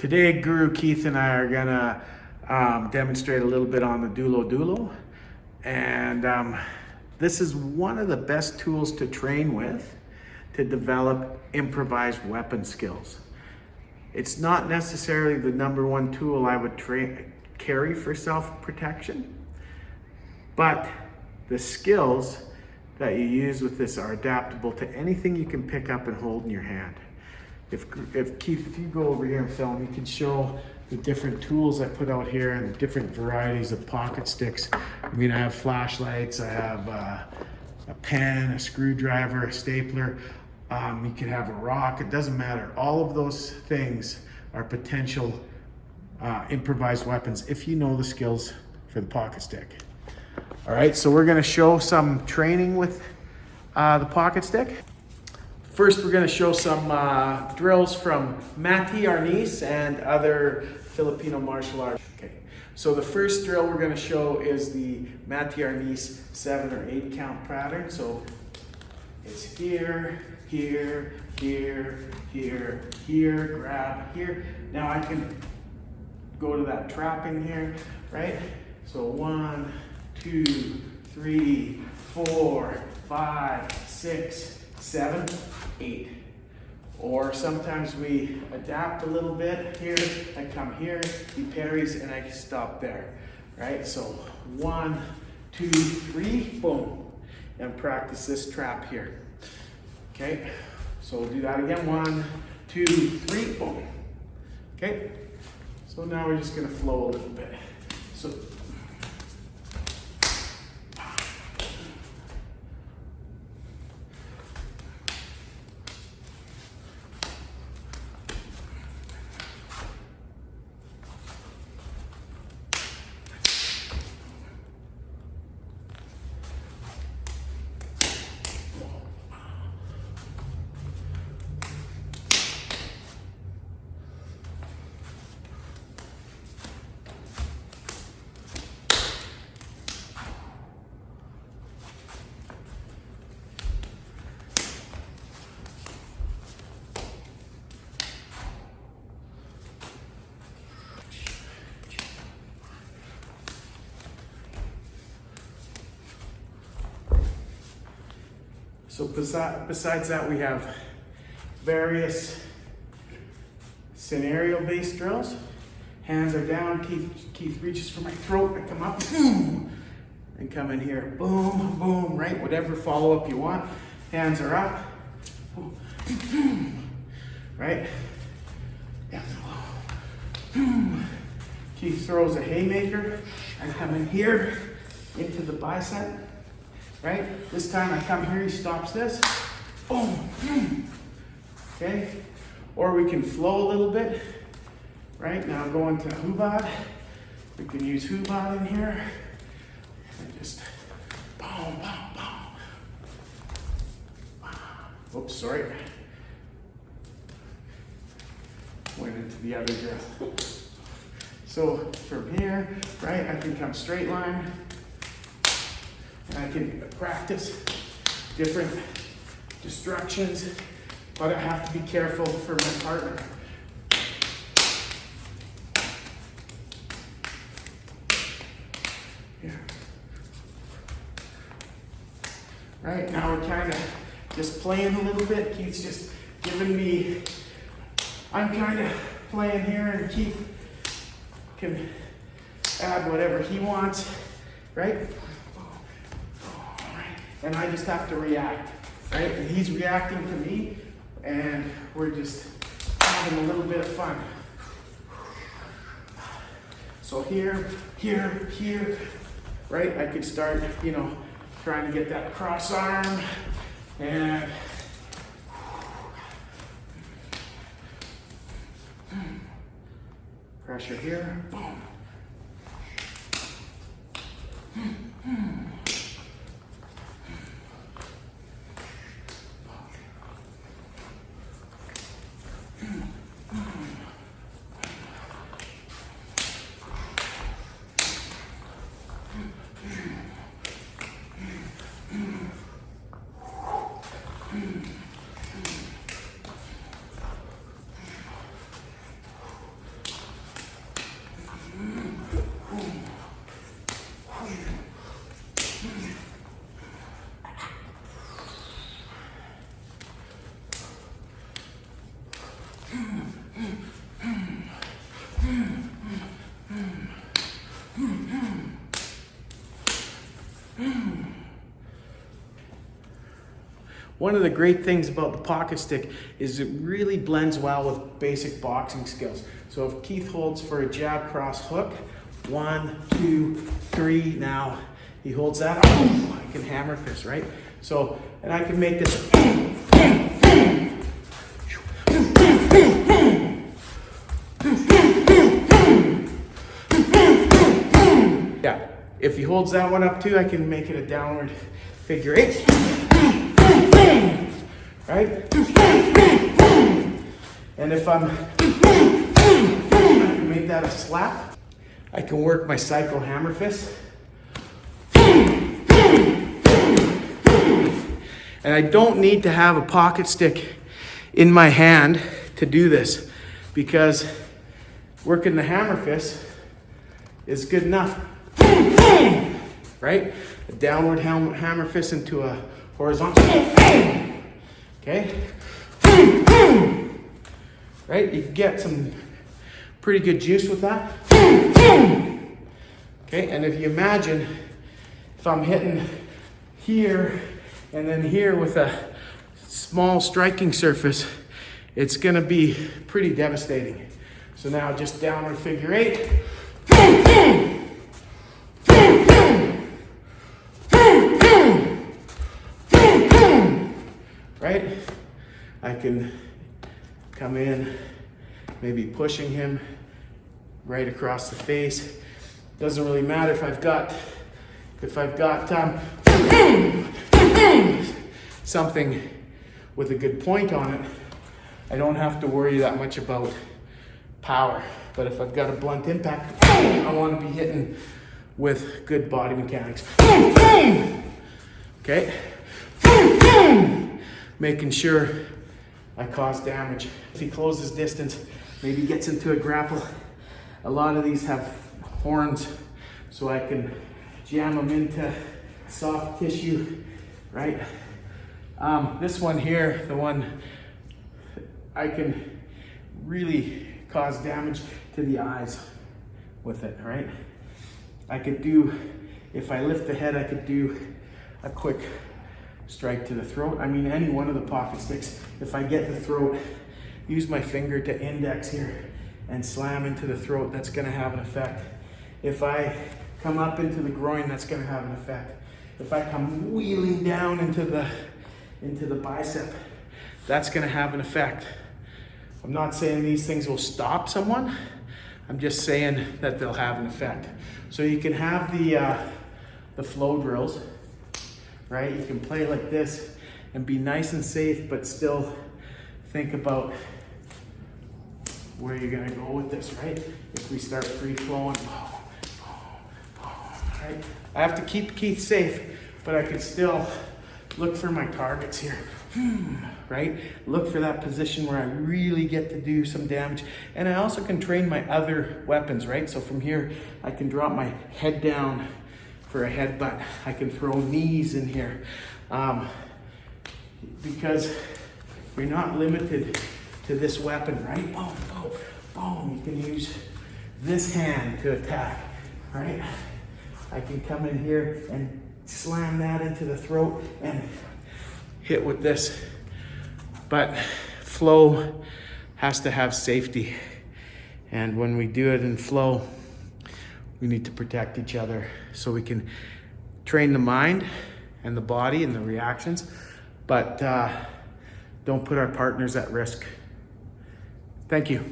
Today, Guru Keith and I are gonna demonstrate a little bit on the Dulo Dulo. And this is one of the best tools to train with to develop improvised weapon skills. It's not necessarily the number one tool I would carry for self-protection, but the skills that you use with this are adaptable to anything you can pick up and hold in your hand. If Keith, if you go over here and film, you can show the different tools I put out here and the different varieties of pocket sticks. I mean, I have flashlights, I have a pen, a screwdriver, a stapler. You could have a rock, it doesn't matter. All of those things are potential improvised weapons if you know the skills for the pocket stick. All right, so we're gonna show some training with the pocket stick. First, we're going to show some drills from Mati Arnis and other Filipino martial arts. Okay, so the first drill we're going to show is the Mati Arnis 7 or 8 count pattern. So it's here, here, here, here, here, grab, here. Now I can go to that trapping here, right? So 1, 2, 3, 4, 5, 6, 7, 8. Or sometimes we adapt a little bit here. I come here, he parries, and I stop there, right? So 1, 2, 3, boom, and practice this trap here. Okay, so we'll do that again. 1, 2, 3, boom. Okay, so now we're just gonna flow a little bit. So besides that, we have various scenario-based drills. Hands are down, Keith reaches for my throat, I come up, boom, and come in here, boom, boom, right? Whatever follow-up you want. Hands are up, boom, boom, right? Down low, boom. Keith throws a haymaker, I come in here, into the bicep. Right? This time I come here, he stops this. Boom. Okay? Or we can flow a little bit. Right? Now go into hubad. We can use hubad in here. And just boom, boom, boom. Oops, sorry. Went into the other drill. So from here, right, I can come straight line. And I can practice different destructions, but I have to be careful for my partner. Here. Right, now we're kind of just playing a little bit. Keith's just giving me, I'm kind of playing here, and Keith can add whatever he wants, right? And I just have to react, right? And he's reacting to me, and we're just having a little bit of fun. So here, here, here, right? I could start, trying to get that cross arm, and pressure here, boom. One of the great things about the pocket stick is it really blends well with basic boxing skills. So if Keith holds for a jab cross hook, 1, 2, 3, now he holds that, I can hammer fist, right? So, and I can make this, yeah, if he holds that one up too, I can make it a downward figure 8, right? And if I can make that a slap, I can work my cycle hammer fist. And I don't need to have a pocket stick in my hand to do this, because working the hammer fist is good enough, right? A downward hammer fist into a horizontal, okay? Right, you can get some pretty good juice with that. Okay, and if you imagine, if I'm hitting here and then here with a small striking surface, it's gonna be pretty devastating. So now just downward figure 8. Right? I can come in, maybe pushing him right across the face. Doesn't really matter if I've got something with a good point on it. I don't have to worry that much about power. But if I've got a blunt impact, I want to be hitting with good body mechanics. Okay? Making sure I cause damage. If he closes distance, maybe gets into a grapple. A lot of these have horns, so I can jam them into soft tissue, right? This one here, the one I can really cause damage to the eyes with it, right? I could do, if I lift the head, I could do a quick strike to the throat. I mean, any one of the pocket sticks. If I get the throat, use my finger to index here and slam into the throat, that's gonna have an effect. If I come up into the groin, that's gonna have an effect. If I come wheeling down into the bicep, that's gonna have an effect. I'm not saying these things will stop someone. I'm just saying that they'll have an effect. So you can have the flow drills, right? You can play like this and be nice and safe, but still think about where you're gonna go with this, right? If we start free flowing, right? I have to keep Keith safe, but I can still look for my targets here, right? Look for that position where I really get to do some damage. And I also can train my other weapons, right? So from here, I can drop my head down for a headbutt. I can throw knees in here, because you're not limited to this weapon, right? Boom, boom, boom. You can use this hand to attack, right? I can come in here and slam that into the throat and hit with this. But flow has to have safety. And when we do it in flow, we need to protect each other so we can train the mind and the body and the reactions, but don't put our partners at risk. Thank you.